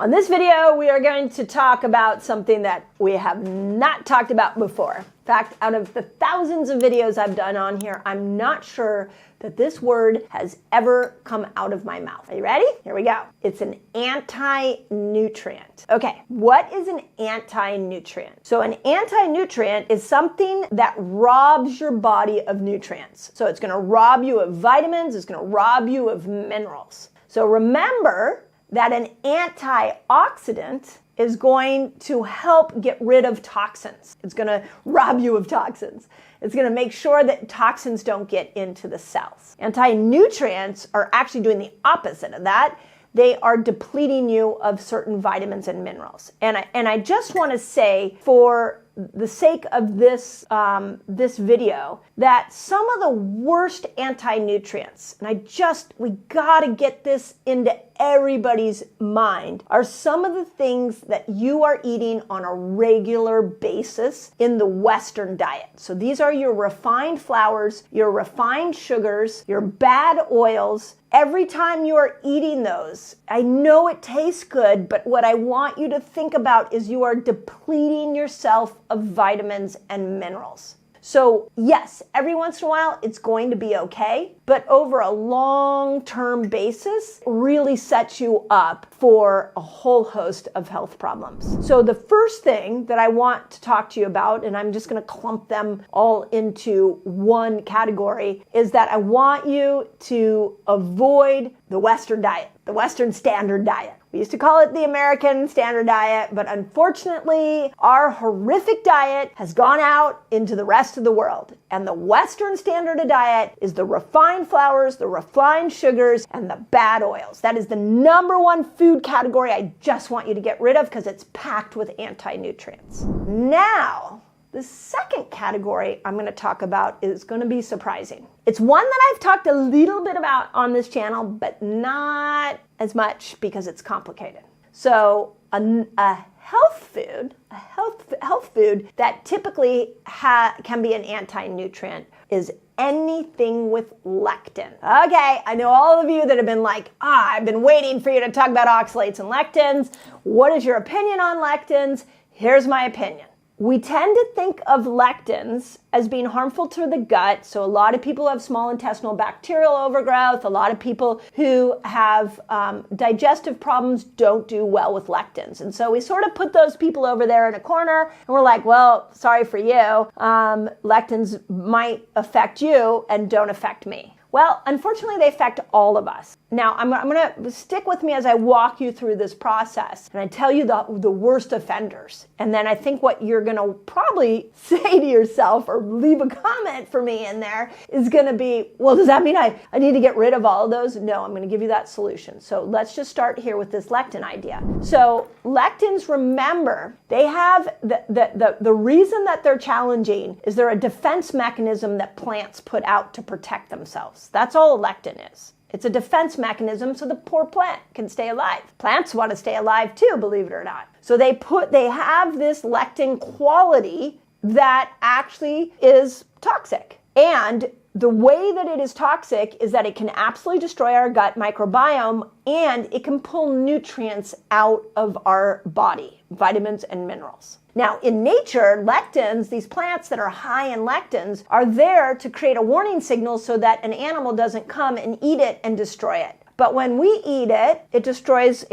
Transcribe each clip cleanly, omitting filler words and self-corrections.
On this video, we are going to talk about something that we have not talked about before. In fact, out of the thousands of videos I've done on here, I'm not sure that this word has ever come out of my mouth. Are you ready? Here we go. It's an anti-nutrient. Okay, what is an anti-nutrient? So an anti-nutrient is something that robs your body of nutrients. So it's going to rob you of vitamins, it's going to rob you of minerals. So remember that an antioxidant is going to help get rid of toxins. It's going to rob you of toxins. It's going to make sure that toxins don't get into the cells. Anti-nutrients are actually doing the opposite of that. They are depleting you of certain vitamins and minerals. And I just want to say, for the sake of this video, that some of the worst anti-nutrients, and we gotta get this into everybody's mind, are some of the things that you are eating on a regular basis in the Western diet. So these are your refined flours, your refined sugars, your bad oils. Every time you are eating those, I know it tastes good, but what I want you to think about is you are depleting yourself of vitamins and minerals. So yes, every once in a while it's going to be okay, but over a long-term basis really sets you up for a whole host of health problems. So the first thing that I want to talk to you about, and I'm just going to clump them all into one category, is that I want you to avoid the Western diet, the Western standard diet. We used to call it the American standard diet, but unfortunately, our horrific diet has gone out into the rest of the world. And the Western standard of diet is the refined flours, the refined sugars, and the bad oils. That is the number one food category I just want you to get rid of because it's packed with anti-nutrients. Now, the second category I'm going to talk about is going to be surprising. It's one that I've talked a little bit about on this channel, but not as much because it's complicated. So a health food that typically can be an anti-nutrient is anything with lectin. Okay, I know all of you that have been like, I've been waiting for you to talk about oxalates and lectins. What is your opinion on lectins? Here's my opinion. We tend to think of lectins as being harmful to the gut. So a lot of people have small intestinal bacterial overgrowth. A lot of people who have digestive problems don't do well with lectins. And so we sort of put those people over there in a corner and we're like, well, sorry for you. Lectins might affect you and don't affect me. Well, unfortunately, they affect all of us. Now, I'm going to stick with me as I walk you through this process, and I tell you the worst offenders. And then I think what you're going to probably say to yourself or leave a comment for me in there is going to be, well, does that mean I need to get rid of all of those? No, I'm going to give you that solution. So let's just start here with this lectin idea. So lectins, remember, they have the reason that they're challenging is they're a defense mechanism that plants put out to protect themselves. That's all a lectin is. It's a defense mechanism so the poor plant can stay alive. Plants want to stay alive too, believe it or not. So they have this lectin quality that actually is toxic. And the way that it is toxic is that it can absolutely destroy our gut microbiome and it can pull nutrients out of our body, vitamins and minerals. Now, in nature, lectins, these plants that are high in lectins, are there to create a warning signal so that an animal doesn't come and eat it and destroy it. But when we eat it, it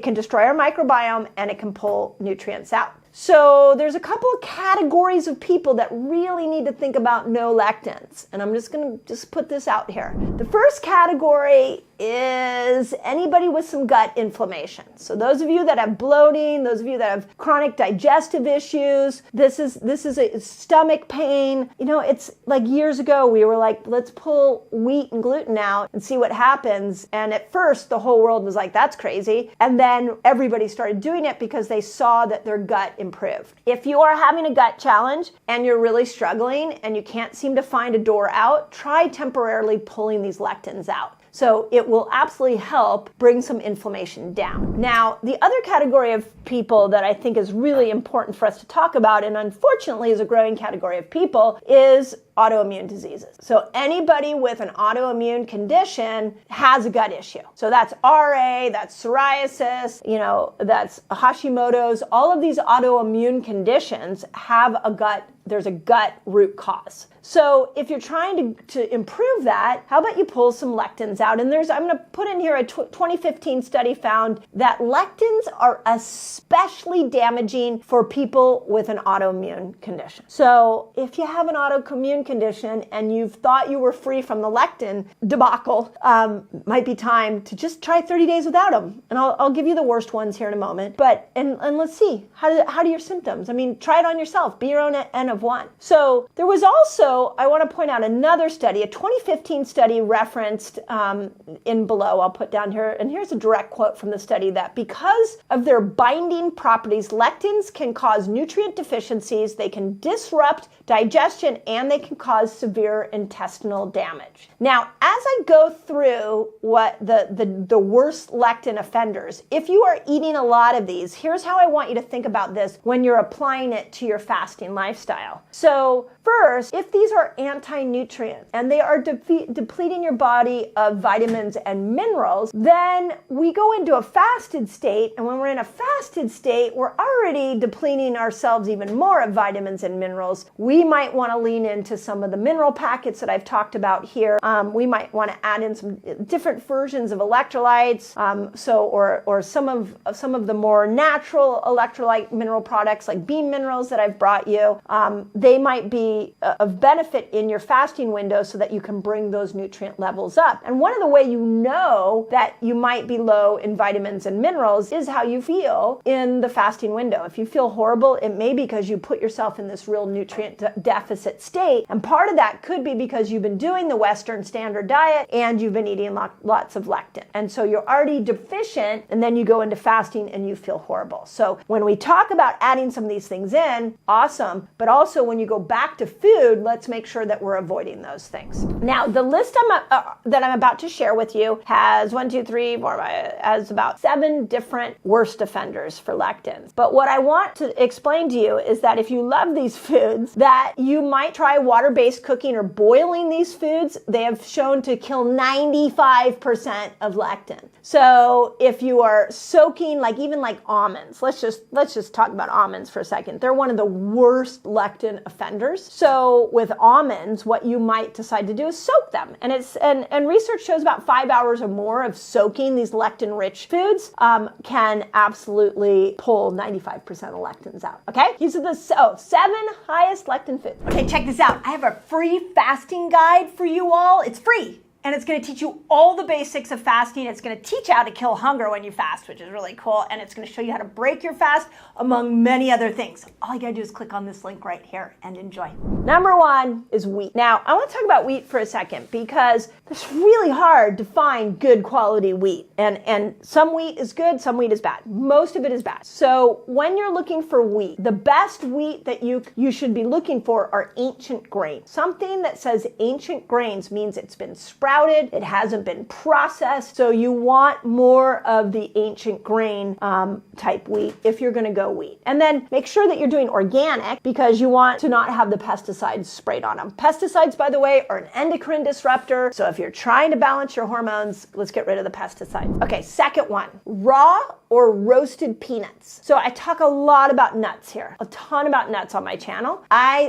can destroy our microbiome and it can pull nutrients out. So there's a couple of categories of people that really need to think about no lectins. And I'm just going to put this out here. The first category is anybody with some gut inflammation. So those of you that have bloating, those of you that have chronic digestive issues, this is a stomach pain. You know, it's like years ago we were like, let's pull wheat and gluten out and see what happens. And at first the whole world was like, that's crazy. And then everybody started doing it because they saw that their gut improved. If you are having a gut challenge and you're really struggling and you can't seem to find a door out, try temporarily pulling these lectins out. So it will absolutely help bring some inflammation down. Now, the other category of people that I think is really important for us to talk about, and unfortunately is a growing category of people, is autoimmune diseases. So anybody with an autoimmune condition has a gut issue. So that's RA, that's psoriasis, that's Hashimoto's. All of these autoimmune conditions have there's a gut root cause. So if you're trying to improve that, how about you pull some lectins out? And I'm going to put in here a 2015 study found that lectins are especially damaging for people with an autoimmune condition. So if you have an autoimmune condition and you've thought you were free from the lectin debacle, might be time to just try 30 days without them. And I'll give you the worst ones here in a moment. But and let's see, how do your symptoms? I mean, try it on yourself. Be your own N of one. So there was also, I want to point out another study, a 2015 study referenced in below, I'll put down here, and here's a direct quote from the study, that because of their binding properties, lectins can cause nutrient deficiencies, they can disrupt digestion, and they can cause severe intestinal damage. Now, as I go through what the worst lectin offenders, if you are eating a lot of these, here's how I want you to think about this when you're applying it to your fasting lifestyle. So first, if these are anti-nutrients and they are depleting your body of vitamins and minerals, then we go into a fasted state, and when we're in a fasted state, we're already depleting ourselves even more of vitamins and minerals. We might want to lean into some of the mineral packets that I've talked about here. We might want to add in some different versions of electrolytes, or some of the more natural electrolyte mineral products like bean minerals that I've brought you. They might be of benefit in your fasting window so that you can bring those nutrient levels up. And one of the way you know that you might be low in vitamins and minerals is how you feel in the fasting window. If you feel horrible, it may be because you put yourself in this real nutrient deficit state. And part of that could be because you've been doing the Western standard diet and you've been eating lots of lectin. And so you're already deficient, and then you go into fasting and you feel horrible. So when we talk about adding some of these things in, awesome. But also when you go back to food, let's make sure that we're avoiding those things. Now, the list that I'm about to share with you has has about 7 different worst offenders for lectins. But what I want to explain to you is that if you love these foods, that you might try water-based cooking or boiling these foods. They have shown to kill 95% of lectin. So if you are soaking, even almonds, let's just talk about almonds for a second. They're one of the worst lectin offenders. So with almonds, what you might decide to do is soak them. And research shows about 5 hours or more of soaking these lectin-rich foods can absolutely pull 95% of lectins out. Okay? These are the 7 highest lectin foods. Okay, check this out. I have a free fasting guide for you all. It's free. And it's going to teach you all the basics of fasting. It's going to teach you how to kill hunger when you fast, which is really cool. And it's going to show you how to break your fast, among many other things. All you got to do is click on this link right here and enjoy. Number 1 is wheat. Now, I want to talk about wheat for a second because it's really hard to find good quality wheat. And some wheat is good, some wheat is bad. Most of it is bad. So when you're looking for wheat, the best wheat that you should be looking for are ancient grains. Something that says ancient grains means it's been sprouted. It hasn't been processed. So you want more of the ancient grain type wheat if you're going to go wheat. And then make sure that you're doing organic because you want to not have the pesticides sprayed on them. Pesticides, by the way, are an endocrine disruptor. So if you're trying to balance your hormones, let's get rid of the pesticides. Okay, second one, raw or roasted peanuts. So I talk a lot about nuts here, a ton about nuts on my channel.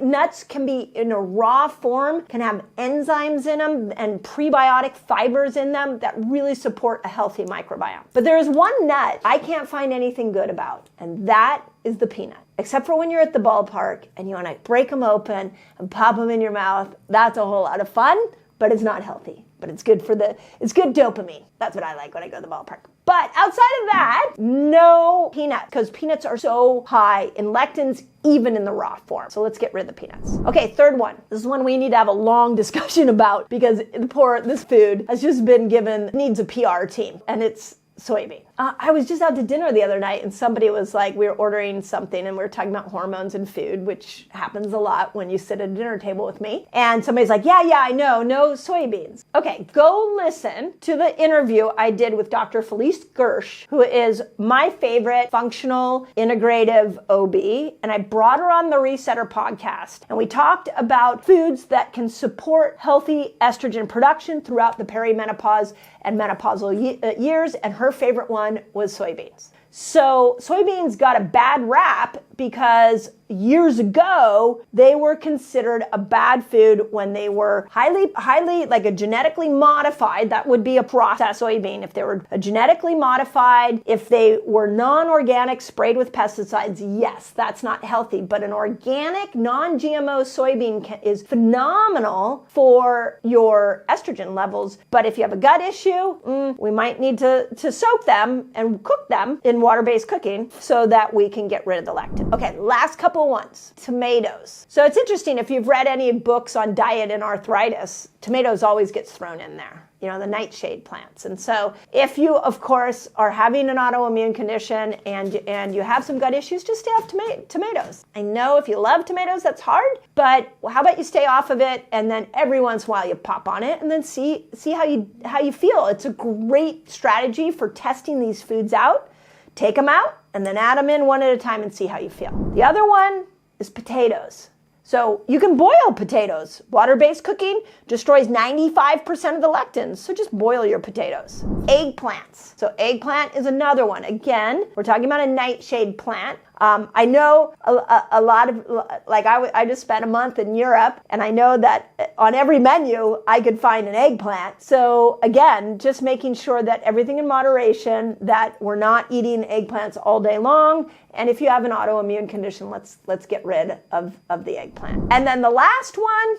Nuts can be in a raw form, can have enzymes in them and prebiotic fibers in them that really support a healthy microbiome. But there is one nut I can't find anything good about, and that is the peanut. Except for when you're at the ballpark and you want to break them open and pop them in your mouth. That's a whole lot of fun, but it's not healthy. But it's good dopamine. That's what I like when I go to the ballpark. But outside of that, no peanut, because peanuts are so high in lectins, even in the raw form. So let's get rid of the peanuts. Okay, third one. This is one we need to have a long discussion about because this food has just been given, needs a PR team. And it's soybean. I was just out to dinner the other night and somebody was like, we were ordering something and we were talking about hormones in food, which happens a lot when you sit at a dinner table with me. And somebody's like, yeah, I know, no soybeans. Okay, go listen to the interview I did with Dr. Felice Gersh, who is my favorite functional integrative OB. And I brought her on the Resetter podcast. And we talked about foods that can support healthy estrogen production throughout the perimenopause and menopausal years. And her favorite one was soybeans. So soybeans got a bad rap because years ago, they were considered a bad food when they were highly like a genetically modified. That would be a processed soybean. If they were genetically modified, if they were non-organic, sprayed with pesticides, yes, that's not healthy. But an organic, non-GMO soybean is phenomenal for your estrogen levels. But if you have a gut issue, we might need to soak them and cook them in water-based cooking so that we can get rid of the lectin. Okay, last couple ones. Tomatoes. So it's interesting, if you've read any books on diet and arthritis, tomatoes always gets thrown in there. You know, the nightshade plants. And so if you, of course, are having an autoimmune condition and you have some gut issues, just stay off tomatoes. I know if you love tomatoes, that's hard, but how about you stay off of it and then every once in a while you pop on it and then see how you feel. It's a great strategy for testing these foods out. Take them out and then add them in one at a time and see how you feel. The other one is potatoes. So you can boil potatoes. Water-based cooking destroys 95% of the lectins, so just boil your potatoes. Eggplants. So eggplant is another one. Again, we're talking about a nightshade plant. I know a lot of, like I just spent a month in Europe, and I know that on every menu I could find an eggplant. So again, just making sure that everything in moderation, that we're not eating eggplants all day long. And if you have an autoimmune condition, let's get rid of the eggplant. And then the last one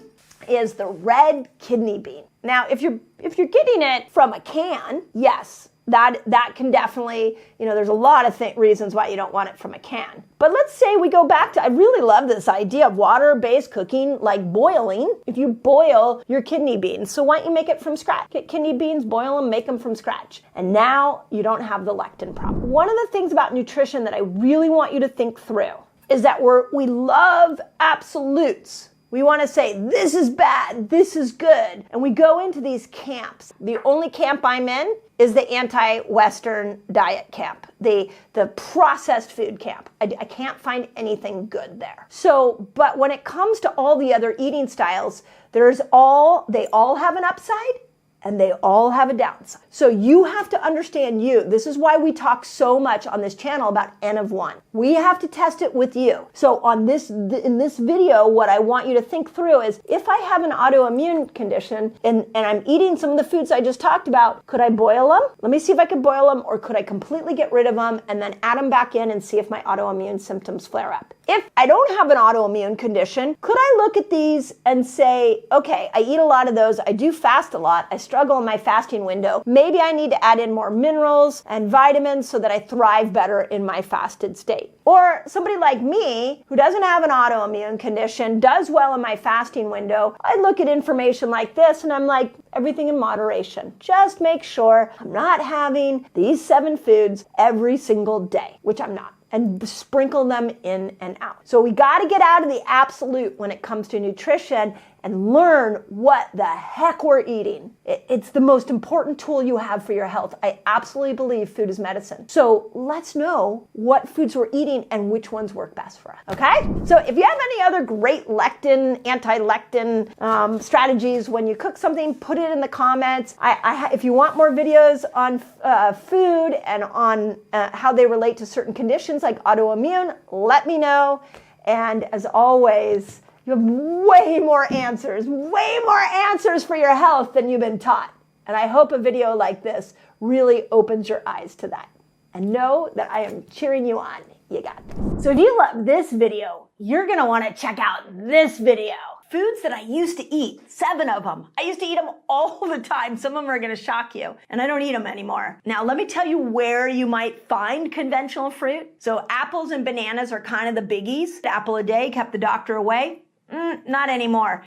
is the red kidney bean. Now, if you're getting it from a can, yes, that can definitely, there's a lot of reasons why you don't want it from a can. But let's say we go back to, I really love this idea of water-based cooking, like boiling. If you boil your kidney beans, so why don't you make it from scratch? Get kidney beans, boil them, make them from scratch. And now you don't have the lectin problem. One of the things about nutrition that I really want you to think through is that we love absolutes. We want to say, this is bad, this is good. And we go into these camps. The only camp I'm in is the anti-Western diet camp, the processed food camp. I can't find anything good there. So, but when it comes to all the other eating styles, they all have an upside and they all have a downside. So you have to understand you. This is why we talk so much on this channel about N of 1. We have to test it with you. So in this video, what I want you to think through is, if I have an autoimmune condition and I'm eating some of the foods I just talked about, could I boil them? Let me see if I could boil them, or could I completely get rid of them and then add them back in and see if my autoimmune symptoms flare up? If I don't have an autoimmune condition, could I look at these and say, okay, I eat a lot of those, I do fast a lot, I struggle in my fasting window, maybe I need to add in more minerals and vitamins so that I thrive better in my fasted state. Or somebody like me, who doesn't have an autoimmune condition, does well in my fasting window, I look at information like this and I'm like, everything in moderation. Just make sure I'm not having these 7 foods every single day, which I'm not, and sprinkle them in and out. So we got to get out of the absolute when it comes to nutrition and learn what the heck we're eating. It's the most important tool you have for your health. I absolutely believe food is medicine. So let's know what foods we're eating and which ones work best for us, okay? So if you have any other great lectin, anti-lectin strategies when you cook something, put it in the comments. If you want more videos on food and on how they relate to certain conditions like autoimmune, let me know. And as always, you have way more answers for your health than you've been taught. And I hope a video like this really opens your eyes to that. And know that I am cheering you on. You got this. So if you love this video, you're gonna wanna check out this video. Foods that I used to eat, 7 of them. I used to eat them all the time. Some of them are gonna shock you, and I don't eat them anymore. Now, let me tell you where you might find conventional fruit. So apples and bananas are kind of the biggies. Apple a day kept the doctor away. Not anymore.